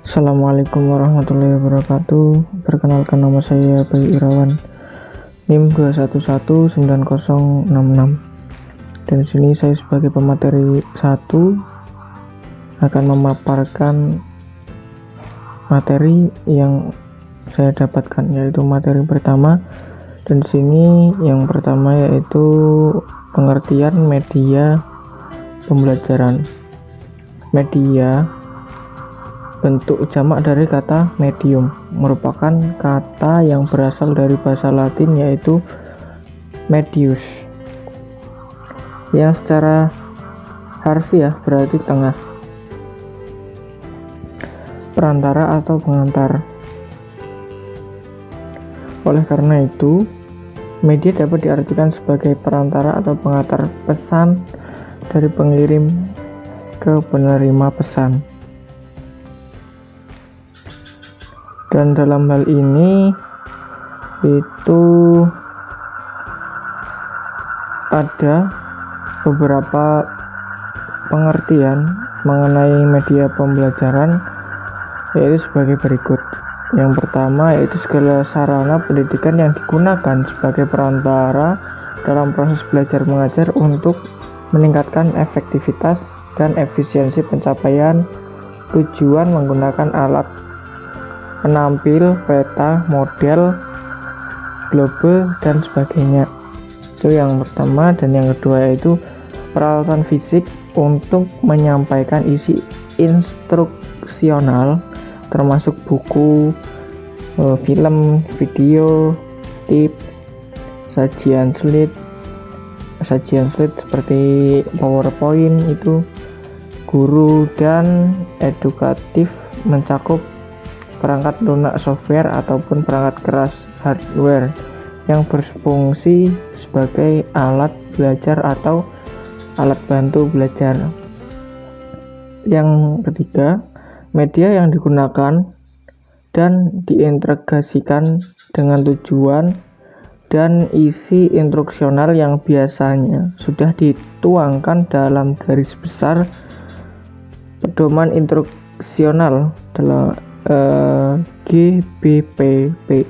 Assalamualaikum warahmatullahi wabarakatuh. Perkenalkan, nama saya Bayu Irawan, NIM 2119066. Dan di sini saya sebagai pemateri 1 akan memaparkan materi yang saya dapatkan, yaitu materi pertama. Dan di sini yang pertama yaitu pengertian media pembelajaran. Media bentuk jamak dari kata medium, merupakan kata yang berasal dari bahasa Latin yaitu medius, yang secara harfiah berarti tengah, perantara atau pengantar. Oleh karena itu, media dapat diartikan sebagai perantara atau pengantar pesan dari pengirim ke penerima pesan. Dan dalam hal ini itu ada beberapa pengertian mengenai media pembelajaran, yaitu sebagai berikut. Yang pertama yaitu segala sarana pendidikan yang digunakan sebagai perantara dalam proses belajar mengajar untuk meningkatkan efektivitas dan efisiensi pencapaian tujuan menggunakan alat penampil, peta, model, globe, dan sebagainya. Itu yang pertama. Dan yang kedua yaitu peralatan fisik untuk menyampaikan isi instruksional, termasuk buku, film, video, tip, sajian slide seperti PowerPoint, itu guru dan edukatif, mencakup perangkat lunak software ataupun perangkat keras hardware yang berfungsi sebagai alat belajar atau alat bantu belajar. Yang ketiga, media yang digunakan dan diintegrasikan dengan tujuan dan isi instruksional yang biasanya sudah dituangkan dalam garis besar pedoman instruksional dalam GBPP,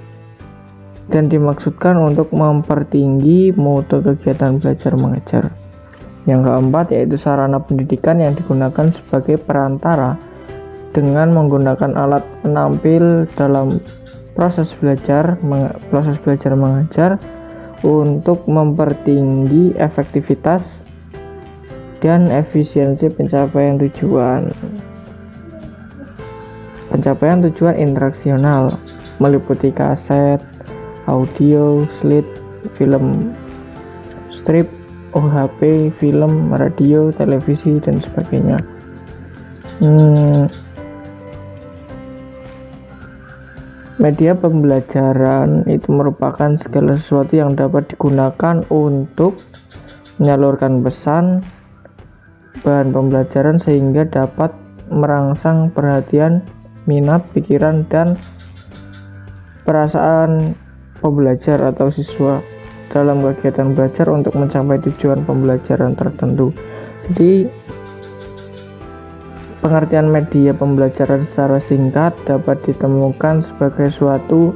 dan dimaksudkan untuk mempertinggi mutu kegiatan belajar mengajar. Yang keempat yaitu sarana pendidikan yang digunakan sebagai perantara dengan menggunakan alat penampil dalam proses belajar mengajar untuk mempertinggi efektivitas dan efisiensi pencapaian tujuan interaksional, meliputi kaset, audio, slide, film strip, OHP, film, radio, televisi, dan sebagainya. Media pembelajaran itu merupakan segala sesuatu yang dapat digunakan untuk menyalurkan pesan, bahan pembelajaran sehingga dapat merangsang perhatian, minat, pikiran, dan perasaan pembelajar atau siswa dalam kegiatan belajar untuk mencapai tujuan pembelajaran tertentu. Jadi pengertian media pembelajaran secara singkat dapat ditemukan sebagai suatu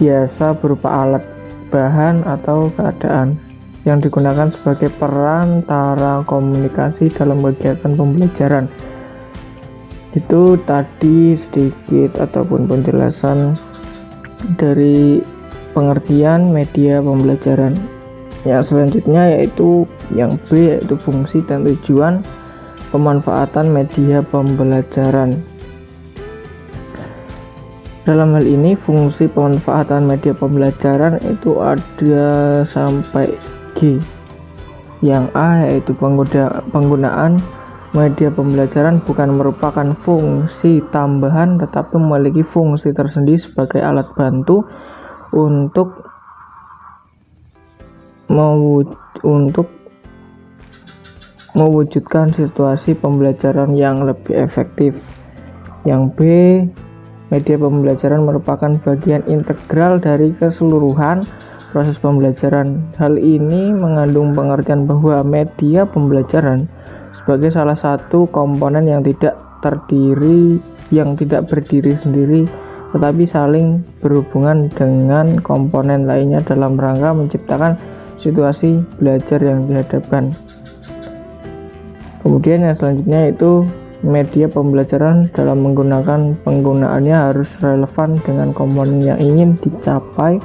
biasa berupa alat, bahan, atau keadaan yang digunakan sebagai perantara komunikasi dalam kegiatan pembelajaran. Itu tadi sedikit ataupun penjelasan dari pengertian media pembelajaran. Yang selanjutnya yaitu yang B, yaitu fungsi dan tujuan pemanfaatan media pembelajaran. Dalam hal ini fungsi pemanfaatan media pembelajaran itu ada sampai G. Yang A yaitu penggunaan media pembelajaran bukan merupakan fungsi tambahan tetapi memiliki fungsi tersendiri sebagai alat bantu untuk mewujudkan situasi pembelajaran yang lebih efektif. Yang B, media pembelajaran merupakan bagian integral dari keseluruhan proses pembelajaran. Hal ini mengandung pengertian bahwa media pembelajaran sebagai salah satu komponen yang tidak yang tidak berdiri sendiri, tetapi saling berhubungan dengan komponen lainnya dalam rangka menciptakan situasi belajar yang dihadapkan. Kemudian yang selanjutnya itu media pembelajaran dalam penggunaannya harus relevan dengan komponen yang ingin dicapai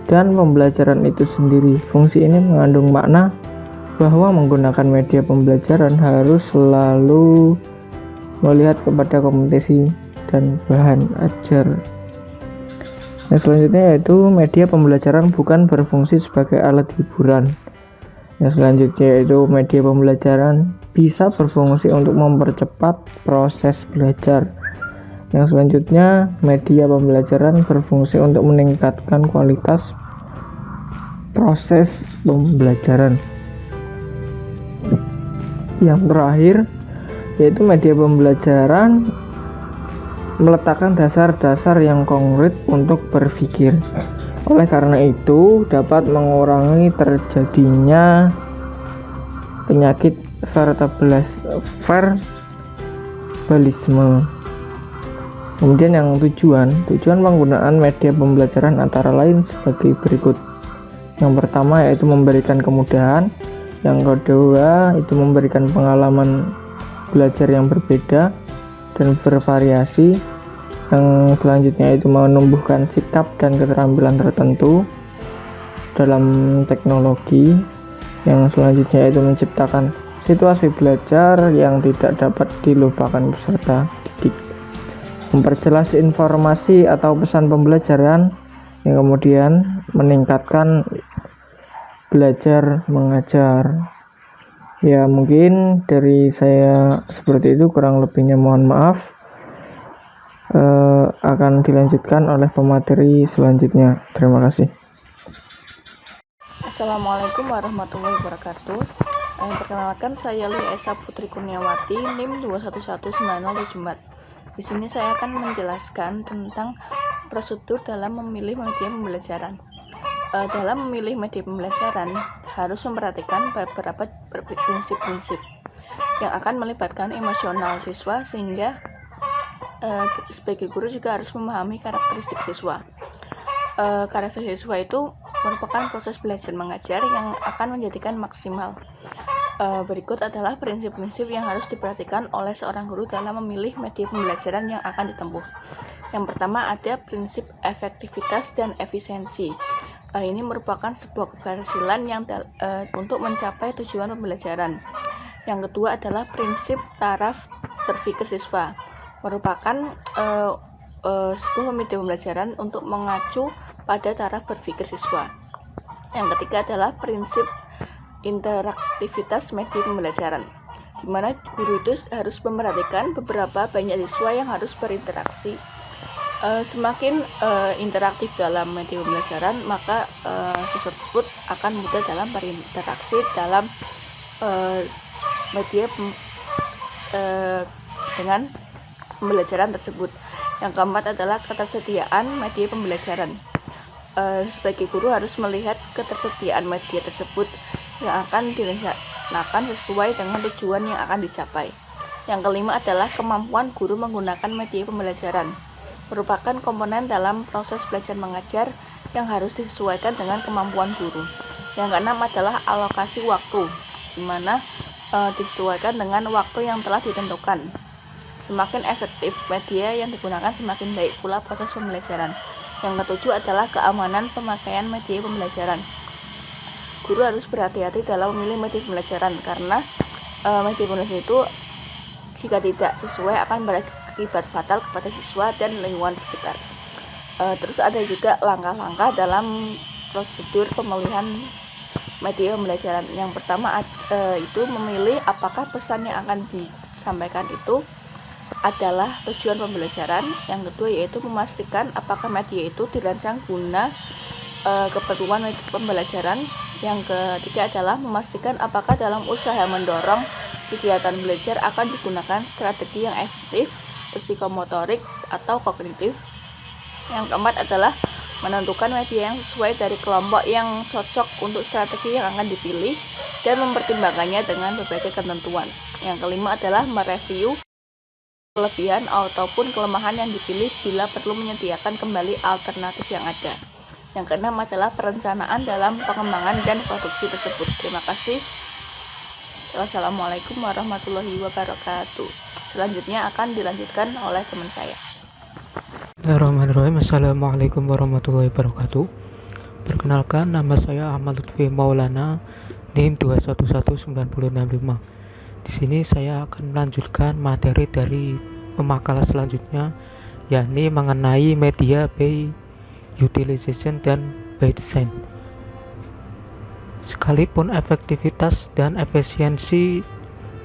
dan pembelajaran itu sendiri. Fungsi ini mengandung makna bahwa menggunakan media pembelajaran harus selalu melihat kepada kompetensi dan bahan ajar. Yang selanjutnya yaitu media pembelajaran bukan berfungsi sebagai alat hiburan. Yang selanjutnya yaitu media pembelajaran bisa berfungsi untuk mempercepat proses belajar. Yang selanjutnya, media pembelajaran berfungsi untuk meningkatkan kualitas proses pembelajaran. Yang terakhir yaitu media pembelajaran meletakkan dasar-dasar yang konkret untuk berpikir. Oleh karena itu, dapat mengurangi terjadinya penyakit verbalisme. Kemudian yang tujuan penggunaan media pembelajaran antara lain sebagai berikut. Yang pertama yaitu memberikan kemudahan, yang kedua itu memberikan pengalaman belajar yang berbeda dan bervariasi, yang selanjutnya itu menumbuhkan sikap dan keterampilan tertentu dalam teknologi, yang selanjutnya itu menciptakan situasi belajar yang tidak dapat dilupakan peserta didik, memperjelas informasi atau pesan pembelajaran, yang kemudian meningkatkan belajar mengajar. Ya, mungkin dari saya seperti itu, kurang lebihnya mohon maaf. Akan dilanjutkan oleh pemateri selanjutnya. Terima kasih. Assalamualaikum warahmatullahi wabarakatuh. Perkenalkan, saya Esa Putri Kurniawati, NIM 21190 Di sini saya akan menjelaskan tentang prosedur dalam memilih media pembelajaran. Dalam memilih media pembelajaran harus memperhatikan beberapa prinsip-prinsip yang akan melibatkan emosional siswa, sehingga sebagai guru juga harus memahami karakteristik siswa. Karakteristik siswa itu merupakan proses belajar mengajar yang akan menjadikan maksimal. Berikut adalah prinsip-prinsip yang harus diperhatikan oleh seorang guru dalam memilih media pembelajaran yang akan ditempuh. Yang pertama ada prinsip efektivitas dan efisiensi. Ini merupakan sebuah keberhasilan yang untuk mencapai tujuan pembelajaran. Yang kedua adalah prinsip taraf berpikir siswa, merupakan sebuah media pembelajaran untuk mengacu pada taraf berpikir siswa. Yang ketiga adalah prinsip interaktivitas media pembelajaran, di mana guru itu harus memperhatikan beberapa banyak siswa yang harus berinteraksi. Semakin interaktif dalam media pembelajaran, maka siswa tersebut akan mudah dalam berinteraksi dalam media dengan pembelajaran tersebut. Yang keempat adalah ketersediaan media pembelajaran. Sebagai guru harus melihat ketersediaan media tersebut yang akan direncanakan sesuai dengan tujuan yang akan dicapai. Yang kelima adalah kemampuan guru menggunakan media pembelajaran, merupakan komponen dalam proses belajar mengajar yang harus disesuaikan dengan kemampuan guru. Yang keenam adalah alokasi waktu, di mana disesuaikan dengan waktu yang telah ditentukan. Semakin efektif media yang digunakan, semakin baik pula proses pembelajaran. Yang ketujuh adalah keamanan pemakaian media pembelajaran. Guru harus berhati-hati dalam memilih media pembelajaran, karena media pembelajaran itu jika tidak sesuai akan berakibat fatal kepada siswa dan lingkungan sekitar. Terus ada juga langkah-langkah dalam prosedur pemilihan media pembelajaran. Yang pertama itu memilih apakah pesan yang akan disampaikan itu adalah tujuan pembelajaran. Yang kedua yaitu memastikan apakah media itu dirancang guna keperluan pembelajaran. Yang ketiga adalah memastikan apakah dalam usaha mendorong kegiatan belajar akan digunakan strategi yang efektif, psikomotorik atau kognitif. Yang keempat adalah menentukan media yang sesuai dari kelompok yang cocok untuk strategi yang akan dipilih dan mempertimbangkannya dengan berbagai ketentuan. Yang kelima adalah mereview kelebihan ataupun kelemahan yang dipilih bila perlu menyediakan kembali alternatif yang ada. Yang keenam adalah perencanaan dalam pengembangan dan produksi tersebut. Terima kasih. Wassalamualaikum warahmatullahi wabarakatuh. Selanjutnya akan dilanjutkan oleh teman saya. Bismillahirrahmanirrahim. Assalamualaikum warahmatullahi wabarakatuh. Perkenalkan, nama saya Ahmad Lutfi Maulana, NIM 2119665. Di sini saya akan melanjutkan materi dari pemakalan selanjutnya, yakni mengenai media by utilization dan by design. Sekalipun efektivitas dan efisiensi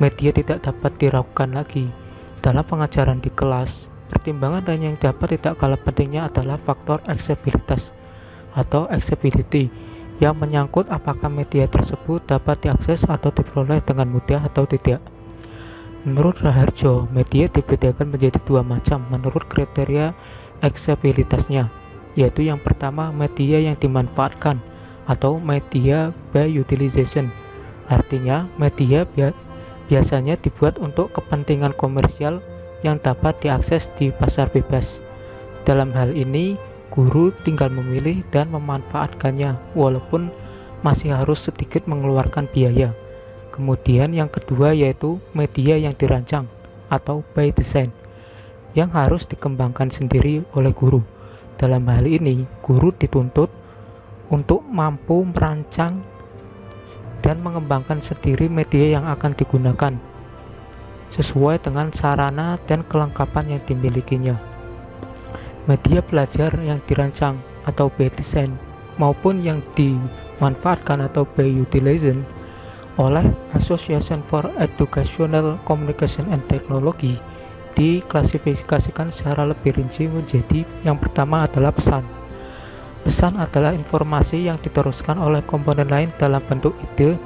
media tidak dapat diragukan lagi dalam pengajaran di kelas, pertimbangan lain yang dapat tidak kalah pentingnya adalah faktor aksesibilitas atau accessibility, yang menyangkut apakah media tersebut dapat diakses atau diperoleh dengan mudah atau tidak. Menurut Raharjo, media dibedakan menjadi dua macam menurut kriteria aksesibilitasnya, yaitu yang pertama media yang dimanfaatkan atau media by utilization. Artinya, media biasanya dibuat untuk kepentingan komersial yang dapat diakses di pasar bebas. Dalam hal ini, guru tinggal memilih dan memanfaatkannya walaupun masih harus sedikit mengeluarkan biaya. Kemudian yang kedua yaitu media yang dirancang atau by design, yang harus dikembangkan sendiri oleh guru. Dalam hal ini, guru dituntut untuk mampu merancang dan mengembangkan sendiri media yang akan digunakan sesuai dengan sarana dan kelengkapan yang dimilikinya. Media belajar yang dirancang atau by design maupun yang dimanfaatkan atau by utilization oleh Association for Educational Communication and Technology diklasifikasikan secara lebih rinci menjadi yang pertama adalah pesan. Pesan adalah informasi yang diteruskan oleh komponen lain dalam bentuk ide,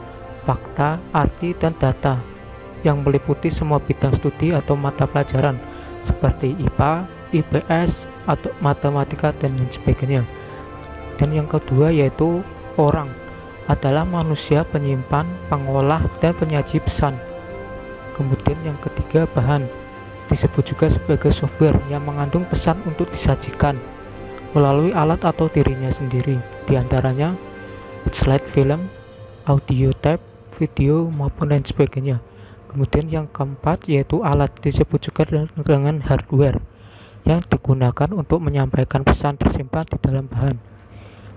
fakta, arti, dan data yang meliputi semua bidang studi atau mata pelajaran seperti IPA, IPS, atau matematika dan lain sebagainya. Dan yang kedua yaitu orang adalah manusia penyimpan, pengolah, dan penyaji pesan. Kemudian yang ketiga bahan, disebut juga sebagai software yang mengandung pesan untuk disajikan melalui alat atau dirinya sendiri, diantaranya slide film, audio tape, video, maupun lain sebagainya. Kemudian yang keempat yaitu alat, disebut juga dengan hardware yang digunakan untuk menyampaikan pesan tersimpan di dalam bahan.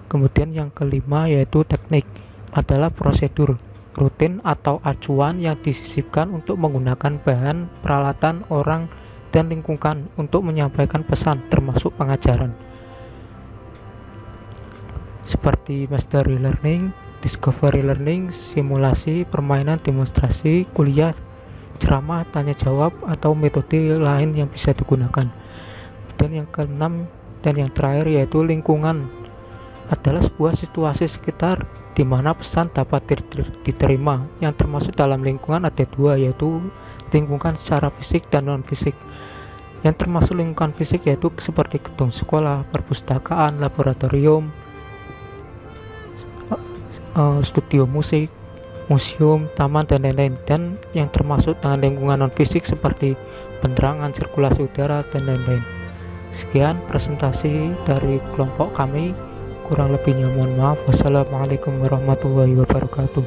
Kemudian yang kelima yaitu teknik, adalah prosedur, rutin atau acuan yang disisipkan untuk menggunakan bahan, peralatan, orang, dan lingkungan untuk menyampaikan pesan termasuk pengajaran. Seperti mastery learning, discovery learning, simulasi, permainan, demonstrasi, kuliah, ceramah, tanya jawab, atau metode lain yang bisa digunakan. Dan yang keenam dan yang terakhir yaitu lingkungan, adalah sebuah situasi sekitar di mana pesan dapat diterima, yang termasuk dalam lingkungan ada dua, yaitu lingkungan secara fisik dan non fisik. Yang termasuk lingkungan fisik yaitu seperti gedung sekolah, perpustakaan, laboratorium, studio musik, museum, taman, dan lain-lain. Dan yang termasuk dengan lingkungan non fisik seperti penerangan, sirkulasi udara, dan lain-lain. Sekian presentasi dari kelompok kami, kurang lebihnya mohon maaf. Wassalamualaikum warahmatullahi wabarakatuh.